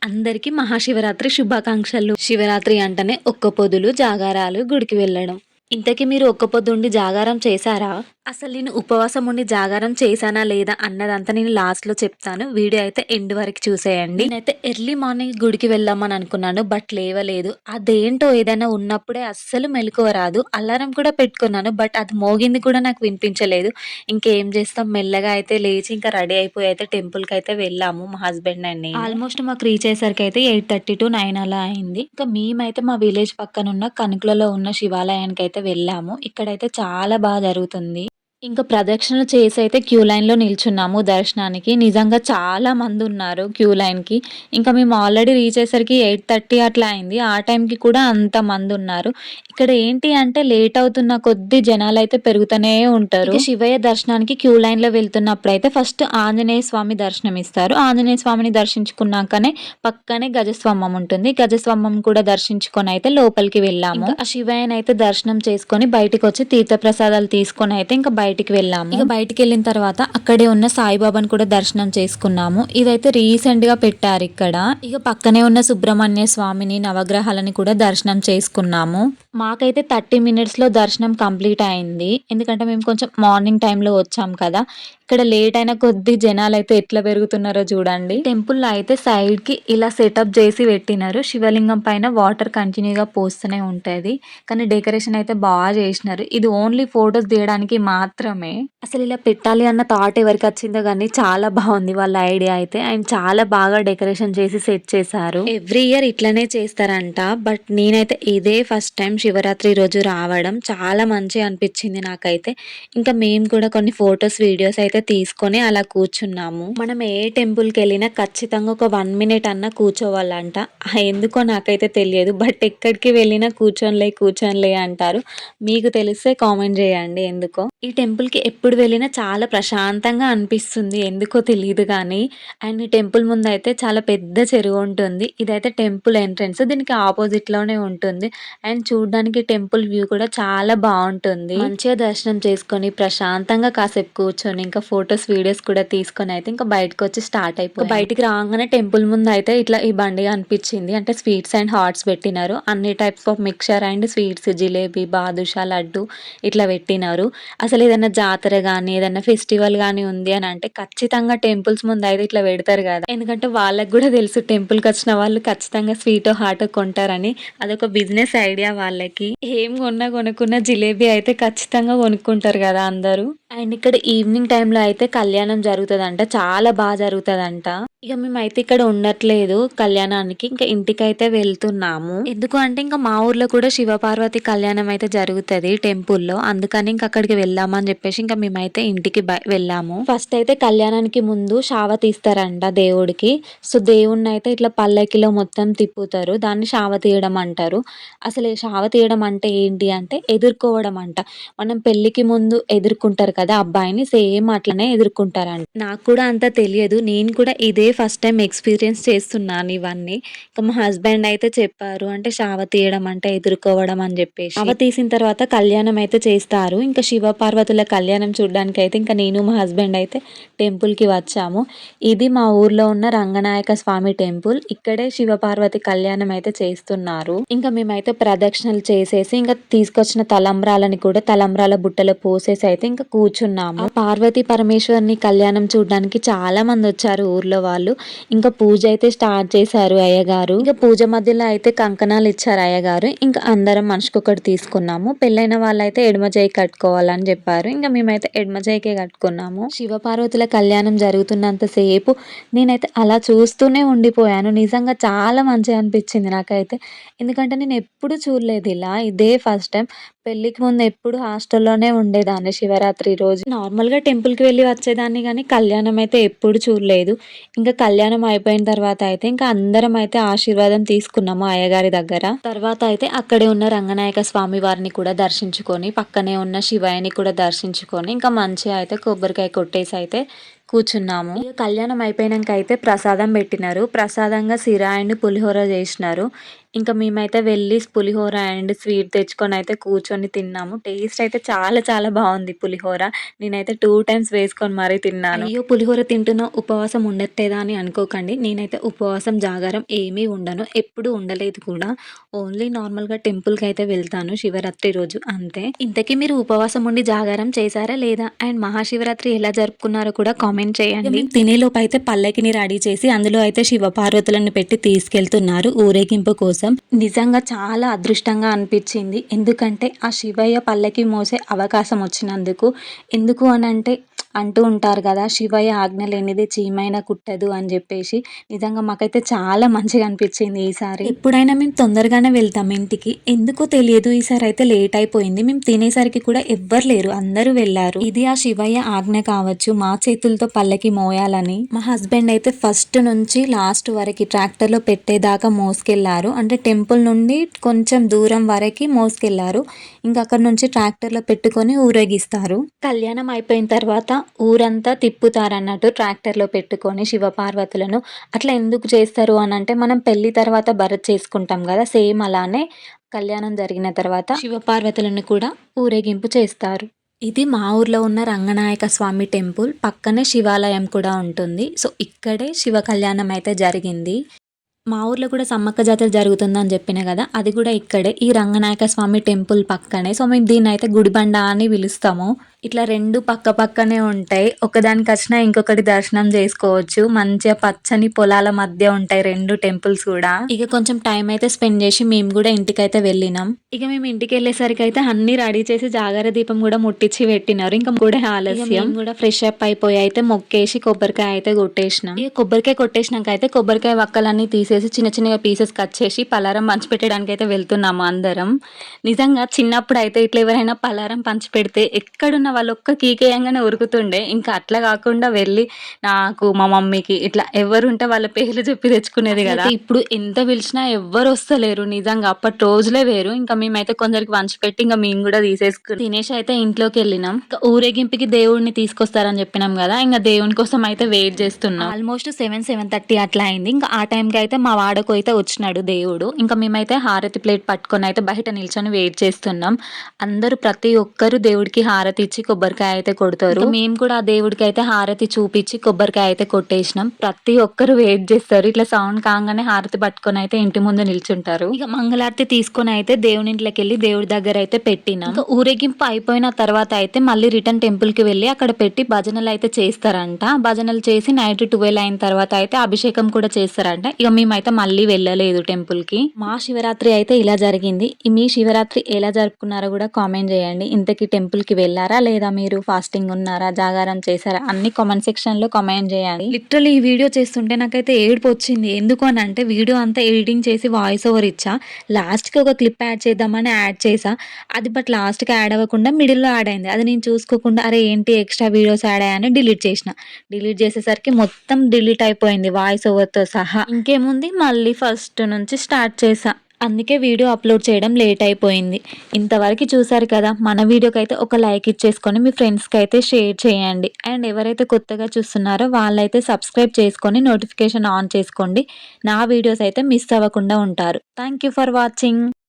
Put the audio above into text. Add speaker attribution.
Speaker 1: అందరికీ మహాశివరాత్రి శుభాకాంక్షలు. శివరాత్రి అంటేనే ఒక్క పొద్దులు, జాగారాలు, గుడికి వెళ్ళడం. ఇంతకీ మీరు ఒక్క పొద్దుండి జాగారం చేశారా? అసలు నేను ఉపవాసం ఉండి జాగారం చేశానా లేదా అన్నదంతా నేను లాస్ట్‌లో చెప్తాను. వీడియో అయితే ఎండ్ వరకు చూసేయండి. నేనైతే ఎర్లీ మార్నింగ్ గుడికి వెళ్దామని అనుకున్నాను. బట్ లేవలేదు. అదేంటో ఏదైనా ఉన్నప్పుడే అస్సలు మెలకువ రాదు. అలారం కూడా పెట్టుకున్నాను. బట్ అది మోగింది కూడా నాకు వినిపించలేదు. ఇంకేం చేస్తాం మెల్లగా అయితే లేచి ఇంకా రెడీ అయిపోయి అయితే టెంపుల్‌కయితే వెళ్ళాము మా హస్బెండ్ అండ్ నేను. ఆల్మోస్ట్ మాకు రీచ్ అయ్యేసరికయితే 8:30-9 అలా అయింది. ఇంకా మేమైతే మా విలేజ్ పక్కనున్న కనుకులలో ఉన్న శివాలయానికైతే వెళ్ళాము. ఇక్కడైతే చాలా జరుగుతుంది. ఇంకా ప్రదక్షిణలు చేసైతే క్యూ లైన్‌లో నిల్చున్నాము దర్శనానికి. నిజంగా చాలా మందున్నారు క్యూ లైన్‌కి. ఇంకా మేము ఆల్రెడీ రీచ్ అయ్యేసరికి 8:30 అట్లా అయింది. ఆ టైంకి కూడా అంత మందున్నారు. ఇక్కడ ఏంటి అంటే లేట్ అవుతున్న కొద్దీ జనాలైతే పెరుగుతూనే ఉంటారు. ఇక శివయ్య దర్శనానికి క్యూ లైన్‌లో వెళ్తున్నప్పుడైతే ఫస్ట్ ఆంజనేయ స్వామి దర్శనం ఇస్తారు. ఆంజనేయ స్వామిని దర్శించుకున్నాకనే పక్కనే గజస్తంభం ఉంటుంది. గజస్తంభం కూడా దర్శించుకొని అయితే లోపలికి వెళ్ళాము. ఆ శివయ్యనైతే దర్శనం చేసుకొని బయటికొచ్చి తీర్థప్రసాదాలు తీసుకొని అయితే ఇంకా బయటికి వెళ్ళాము. ఇక బయటికి వెళ్ళిన తర్వాత అక్కడే ఉన్న సాయిబాబాను కూడా దర్శనం చేసుకున్నాము. ఇదైతే రీసెంట్ గా పెట్టారు ఇక్కడ. ఇక పక్కనే ఉన్న సుబ్రహ్మణ్య స్వామిని, నవగ్రహాలని కూడా దర్శనం చేసుకున్నాము. మాకైతే 30 మినిట్స్ లో దర్శనం కంప్లీట్ అయింది. ఎందుకంటే మేము కొంచెం మార్నింగ్ టైంలో వచ్చాం కదా. ఇక్కడ లేట్ అయిన కొద్దీ జనాలైతే ఎట్లా పెరుగుతున్నారో చూడండి. టెంపుల్ అయితే సైడ్ కి ఇలా సెటప్ చేసి పెట్టినారు. శివలింగం పైన వాటర్ కంటిన్యూగా పోస్తూనే ఉంటది. కానీ డెకరేషన్ అయితే బాగా చేసినారు. ఇది ఓన్లీ ఫొటోస్ తీయడానికి మాత్రమే. అసలు ఇలా పెట్టాలి అన్న థాట్ ఎవరికి వచ్చిందో కానీ చాలా బాగుంది వాళ్ళ ఐడియా అయితే. అండ్ చాలా బాగా డెకరేషన్ చేసి సెట్ చేశారు. ఎవ్రీ ఇయర్ ఇట్లనే చేస్తారంట. బట్ నేనైతే ఇదే ఫస్ట్ టైం శివరాత్రి రోజు రావడం. చాలా మంచిగా అనిపించింది నాకైతే. ఇంకా మేము కూడా కొన్ని ఫొటోస్, వీడియోస్ అయితే తీసుకొని అలా కూర్చున్నాము. మనం ఏ టెంపుల్కి వెళ్ళినా ఖచ్చితంగా ఒక 1 మినిట్ అన్నా కూర్చోవాలంట. ఎందుకో నాకైతే తెలియదు. బట్ ఎక్కడికి వెళ్ళినా కూర్చోనిలే అంటారు. మీకు తెలిస్తే కామెంట్ చేయండి ఎందుకో. ఈ టెంపుల్ కి ఎప్పుడు వెళ్ళినా చాలా ప్రశాంతంగా అనిపిస్తుంది. ఎందుకో తెలియదు కానీ. అండ్ ఈ టెంపుల్ ముందు అయితే చాలా పెద్ద చెరువు ఉంటుంది. ఇదైతే టెంపుల్ ఎంట్రన్స్. దీనికి ఆపోజిట్ లోనే ఉంటుంది. అండ్ చూడడానికి టెంపుల్ వ్యూ కూడా చాలా బాగుంటుంది. మంచిగా దర్శనం చేసుకొని ప్రశాంతంగా కాసేపు కూర్చొని ఇంకా ఫొటోస్, వీడియోస్ కూడా తీసుకొని అయితే ఇంకా బయటకు వచ్చి స్టార్ట్ అయిపోయి బయటికి రాగానే టెంపుల్ ముందు అయితే ఇట్లా ఈ బండి అనిపించింది. అంటే స్వీట్స్ అండ్ హాట్స్ పెట్టినారు. అన్ని types of mixture and sweets, jalebi, badusha, laddu ఇట్లా పెట్టినారు. అసలు ఏదైనా జాతర గానీ, ఏదైనా ఫెస్టివల్ గానీ ఉంది అని అంటే ఖచ్చితంగా టెంపుల్స్ ముందు అయితే ఇట్లా పెడతారు కదా. ఎందుకంటే వాళ్ళకి కూడా తెలుసు టెంపుల్కి వచ్చిన వాళ్ళు ఖచ్చితంగా స్వీటో హాటో కొంటారని. అదొక బిజినెస్ ఐడియా వాళ్ళకి. ఏం కొనుక్కున్న జిలేబీ అయితే ఖచ్చితంగా కొనుక్కుంటారు కదా అందరూ. అండ్ ఇక్కడ ఈవినింగ్ టైంలో అయితే కళ్యాణం జరుగుతుందంట. చాలా బాగా జరుగుతుందంట. ఇక మేమైతే ఇక్కడ ఉండట్లేదు కళ్యాణానికి. ఇంకా ఇంటికైతే వెళ్తున్నాము. ఎందుకు అంటే ఇంకా మా ఊర్లో కూడా శివపార్వతి కళ్యాణం అయితే జరుగుతుంది టెంపుల్లో. అందుకని ఇంకా అక్కడికి వెళ్దామని చెప్పేసి ఇంకా మేమైతే ఇంటికి వెళ్ళాము. ఫస్ట్ అయితే కళ్యాణానికి ముందు శావ తీస్తారంట దేవుడికి. సో దేవుణ్ణి అయితే ఇట్లా పల్లకిలో మొత్తం తిప్పుతారు. దాన్ని శావ తీయడం అంటారు. అసలు ఈ శావ తీయడం అంటే ఏంటి అంటే ఎదుర్కోవడం అంట. మనం పెళ్లికి ముందు ఎదుర్కొంటారు కదా అబ్బాయిని, సేమ్ అట్లనే ఎదుర్కొంటారంట. నాకు కూడా అంత తెలియదు. నేను కూడా ఇదే ఫస్ట్ టైం ఎక్స్పీరియన్స్ చేస్తున్నాను ఇవన్నీ. ఇంకా మా హస్బెండ్ అయితే చెప్పారు. అంటే శావ తీయడం అంటే ఎదుర్కోవడం అని చెప్పేసి. శావ తీసిన తర్వాత కళ్యాణం అయితే చేస్తారు. ఇంకా శివ పార్వతుల కళ్యాణం చూడడానికి అయితే ఇంకా నేను మా హస్బెండ్ అయితే టెంపుల్ కి వచ్చాము. ఇది మా ఊర్లో ఉన్న రంగనాయక స్వామి టెంపుల్. ఇక్కడే శివ పార్వతి కళ్యాణం అయితే చేస్తున్నారు. ఇంకా మేమైతే ప్రదక్షిణలు చేసేసి ఇంకా తీసుకొచ్చిన తలంబ్రాలని కూడా తలంబ్రాల బుట్టలో పోసేసి అయితే ఇంకా కూర్చున్నాము. పార్వతీ పరమేశ్వరుని కళ్యాణం చూడడానికి చాలా మంది వచ్చారు ఊర్లో వాళ్ళు. ఇంకా పూజ అయితే స్టార్ట్ చేశారు అయ్యగారు. ఇంకా పూజ మధ్యలో అయితే కంకణాలు ఇచ్చారు అయ్యగారు. ఇంకా అందరం మనిషికొకటి తీసుకున్నాము. పెళ్ళైన వాళ్ళైతే ఎడమ చేయి కట్టుకోవాలని చెప్పారు. ఇంకా మేమైతే ఎడమ చేయికే కట్టుకున్నాము. శివ పార్వతుల కళ్యాణం జరుగుతున్నంత సేపు నేనైతే అలా చూస్తూనే ఉండిపోయాను. నిజంగా చాలా మంచిగా అనిపించింది నాకైతే. ఎందుకంటే నేను ఎప్పుడు చూడలేదు ఇలా. ఇదే ఫస్ట్ టైం. పెళ్ళికి ముందు ఎప్పుడు హాస్టల్లోనే ఉండేదాన్ని శివరాత్రి రోజు. నార్మల్గా టెంపుల్కి వెళ్ళి వచ్చేదాన్ని కానీ కళ్యాణం అయితే ఎప్పుడు చూడలేదు. ఇంకా కళ్యాణం అయిపోయిన తర్వాత అయితే ఇంకా అందరం అయితే ఆశీర్వాదం తీసుకున్నాము అయ్యగారి దగ్గర. తర్వాత అయితే అక్కడే ఉన్న రంగనాయక స్వామి వారిని కూడా దర్శించుకొని పక్కనే ఉన్న శివయ్యని కూడా దర్శించుకొని ఇంకా మంచిగా అయితే కొబ్బరికాయ కొట్టేసి అయితే కూర్చున్నాము. ఇక కళ్యాణం అయిపోయినాక అయితే ప్రసాదం పెట్టినారు. ప్రసాదంగా సిరా అండ్ పులిహోర చేసినారు. ఇంకా మేమైతే వెళ్ళి పులిహోర అండ్ స్వీట్ తెచ్చుకొని అయితే కూర్చొని తిన్నాము. టేస్ట్ అయితే చాలా చాలా బాగుంది పులిహోర. నేనైతే 2 టైమ్స్ వేసుకొని మరీ తిన్నాను. అయ్యో, పులిహోర తింటున్నా ఉపవాసం ఉండట్లేదా అని అనుకోకండి. నేనైతే ఉపవాసం జాగారం ఏమీ ఉండను, ఎప్పుడు ఉండలేదు కూడా. ఓన్లీ నార్మల్గా టెంపుల్కి అయితే వెళ్తాను శివరాత్రి రోజు, అంతే. ఇంతకీ మీరు ఉపవాసం ఉండి జాగారం చేశారా లేదా, అండ్ మహాశివరాత్రి ఎలా జరుపుకున్నారో కూడా కామెంట్ చేయండి. తినేలోపు అయితే పల్లకిని రెడీ చేసి అందులో అయితే శివపార్వతులను పెట్టి తీసుకెళ్తున్నారు ఊరేగింపు కోసం. నిజంగా చాలా అదృష్టంగా అనిపించింది. ఎందుకంటే ఆ శివయ్య పల్లకి మోసే అవకాశం వచ్చినందుకు. ఎందుకు అనంటే అంటూ ఉంటారు కదా, శివయ్య ఆజ్ఞ లేనిదే చీమైనా కుట్టదు అని చెప్పేసి. నిజంగా మాకైతే చాలా మంచిగా అనిపించింది ఈసారి. ఎప్పుడైనా మేము తొందరగానే వెళ్తాం ఇంటికి, ఎందుకో తెలియదు ఈసారి అయితే లేట్ అయిపోయింది. మేము తినేసరికి కూడా ఎవ్వరు లేరు, అందరూ వెళ్ళారు. ఇది ఆ శివయ్య ఆజ్ఞ కావచ్చు, మా చేతులతో పల్లకి మోయాలని. మా హస్బెండ్ అయితే ఫస్ట్ నుంచి లాస్ట్ వరకు ట్రాక్టర్లో పెట్టేదాకా మోసుకెళ్లారు. అంటే టెంపుల్ నుండి కొంచెం దూరం వరకు మోసుకెళ్లారు. ఇంకా అక్కడ నుంచి ట్రాక్టర్లో పెట్టుకొని ఊరేగిస్తారు. కళ్యాణం అయిపోయిన తర్వాత ఊరంతా తిప్పుతారన్నట్టు ట్రాక్టర్లో పెట్టుకొని శివపార్వతులను. అట్లా ఎందుకు చేస్తారు అని అంటే, మనం పెళ్లి తర్వాత భరత్ చేసుకుంటాం కదా, సేమ్ అలానే కళ్యాణం జరిగిన తర్వాత శివపార్వతులను కూడా ఊరేగింపు చేస్తారు. ఇది మా ఊర్లో ఉన్న రంగనాయక స్వామి టెంపుల్. పక్కనే శివాలయం కూడా ఉంటుంది. సో ఇక్కడే శివ కళ్యాణం అయితే జరిగింది. మా ఊర్లో కూడా సమ్మక్క జాతర జరుగుతుందని చెప్పిన కదా, అది కూడా ఇక్కడే ఈ రంగనాయక స్వామి టెంపుల్ పక్కనే. సో మేము దీన్ని అయితే గుడిబండ అని పిలుస్తాము. ఇట్లా 2 పక్క పక్కనే ఉంటాయి. ఒకదానికి వచ్చినా ఇంకొకటి దర్శనం చేసుకోవచ్చు. మంచిగా పచ్చని పొలాల మధ్య ఉంటాయి 2 టెంపుల్స్ కూడా. ఇక కొంచెం టైం అయితే స్పెండ్ చేసి మేము కూడా ఇంటికైతే వెళ్ళినాం. ఇక మేము ఇంటికి వెళ్ళేసరికి అయితే అన్ని రెడీ చేసి జాగర దీపం కూడా ముట్టించి పెట్టినారు. ఇంకా కూడా ఆలస్యం. కూడా ఫ్రెష్ అప్ అయిపోయి అయితే మొక్కేసి కొబ్బరికాయ అయితే కొట్టేసినాం. ఇక కొబ్బరికాయ కొట్టేసినాక అయితే కొబ్బరికాయ వక్కలన్నీ తీసేసి చిన్న చిన్నగా పీసెస్ కట్ చేసి పలారం పంచిపెట్టడానికి అయితే వెళ్తున్నాము అందరం. నిజంగా చిన్నప్పుడు అయితే ఇట్లా ఎవరైనా పలారం పంచిపెడితే ఎక్కడున్న వాళ్ళు ఒక్క కీకేయంగానే ఉరుకుతుండే. ఇంకా అట్లా కాకుండా వెళ్ళి నాకు, మా మమ్మీకి ఇట్లా ఎవరుంటే వాళ్ళ పేర్లు చెప్పి తెచ్చుకునేది కదా. ఇప్పుడు ఎంత పిలిచినా ఎవ్వరు వస్తలేరు. నిజంగా అప్పటి రోజులే వేరు. ఇంకా మేమైతే కొందరికి పంచిపెట్టి ఇంకా మేము కూడా తీసేసుకుని తినేసి అయితే ఇంట్లోకి వెళ్ళినాం. ఇంకా ఊరేగింపుకి దేవుడిని తీసుకొస్తారని చెప్పినాం కదా, ఇంకా దేవుని కోసం అయితే వెయిట్ చేస్తున్నాం. ఆల్మోస్ట్ 7:30 అట్లా అయింది. ఇంకా ఆ టైంకి అయితే మా వాడకు అయితే వచ్చినాడు దేవుడు. ఇంకా మేమైతే హారతి ప్లేట్ పట్టుకొని అయితే బయట నిల్చొని వెయిట్ చేస్తున్నాం. అందరూ ప్రతి ఒక్కరు దేవుడికి హారతి ఇచ్చి కొబ్బరికాయ అయితే కొడతారు. మేము కూడా ఆ దేవుడికి అయితే హారతి చూపించి కొబ్బరికాయ అయితే కొట్టేసినాం. ప్రతి ఒక్కరు వెయిట్ చేస్తారు. ఇట్లా సౌండ్ కాగానే హారతి పట్టుకొని అయితే ఇంటి ముందు నిల్చుంటారు. ఇక మంగళారతి తీసుకొని అయితే దేవుని ఇంట్లోకి వెళ్ళి దేవుడి దగ్గర అయితే పెట్టినాం. ఇంకా ఊరేగింపు అయిపోయిన తర్వాత అయితే మళ్ళీ రిటర్న్ టెంపుల్ కి వెళ్ళి అక్కడ పెట్టి భజనలు అయితే చేస్తారంట. భజనలు చేసి నైట్ 12 అయిన తర్వాత అయితే అభిషేకం కూడా చేస్తారంట. ఇక మేమైతే మళ్ళీ వెళ్ళలేదు టెంపుల్ కి. మా శివరాత్రి అయితే ఇలా జరిగింది. మీ శివరాత్రి ఎలా జరుపుకున్నారో కూడా కామెంట్ చేయండి. ఇంతకీ టెంపుల్ కి వెళ్ళారా లేదా, మీరు ఫాస్టింగ్ ఉన్నారా, జాగారం చేశారా, అన్ని కామెంట్ సెక్షన్ లో కామెంట్ చేయండి. లిటరల్లీ ఈ వీడియో చేస్తుంటే నాకైతే ఏడుపు వచ్చింది. ఎందుకు అని అంటే, వీడియో అంతా ఎడిటింగ్ చేసి వాయిస్ ఓవర్ ఇచ్చా. లాస్ట్ కి ఒక క్లిప్ యాడ్ చేద్దామని యాడ్ చేసా. అది బట్ లాస్ట్ కి యాడ్ అవ్వకుండా మిడిల్ లో యాడ్ అయింది. అది నేను చూసుకోకుండా అరే ఏంటి ఎక్స్ట్రా వీడియోస్ యాడ్ అయ్యాయని డిలీట్ చేసిన. డిలీట్ చేసేసరికి మొత్తం డిలీట్ అయిపోయింది వాయిస్ ఓవర్ తో సహా. ఇంకేముంది, మళ్ళీ ఫస్ట్ నుంచి స్టార్ట్ చేసా. అందుకే వీడియో అప్లోడ్ చేయడం లేట్ అయిపోయింది. ఇంతవరకు చూసారు కదా, మన వీడియోకి అయితే ఒక లైక్ ఇచ్చేసుకొని మీ ఫ్రెండ్స్కి అయితే షేర్ చేయండి. అండ్ ఎవరైతే కొత్తగా చూస్తున్నారో వాళ్ళైతే సబ్స్క్రైబ్ చేసుకొని నోటిఫికేషన్ ఆన్ చేసుకోండి. నా వీడియోస్ అయితే మిస్ అవ్వకుండా ఉంటారు. Thank you for watching.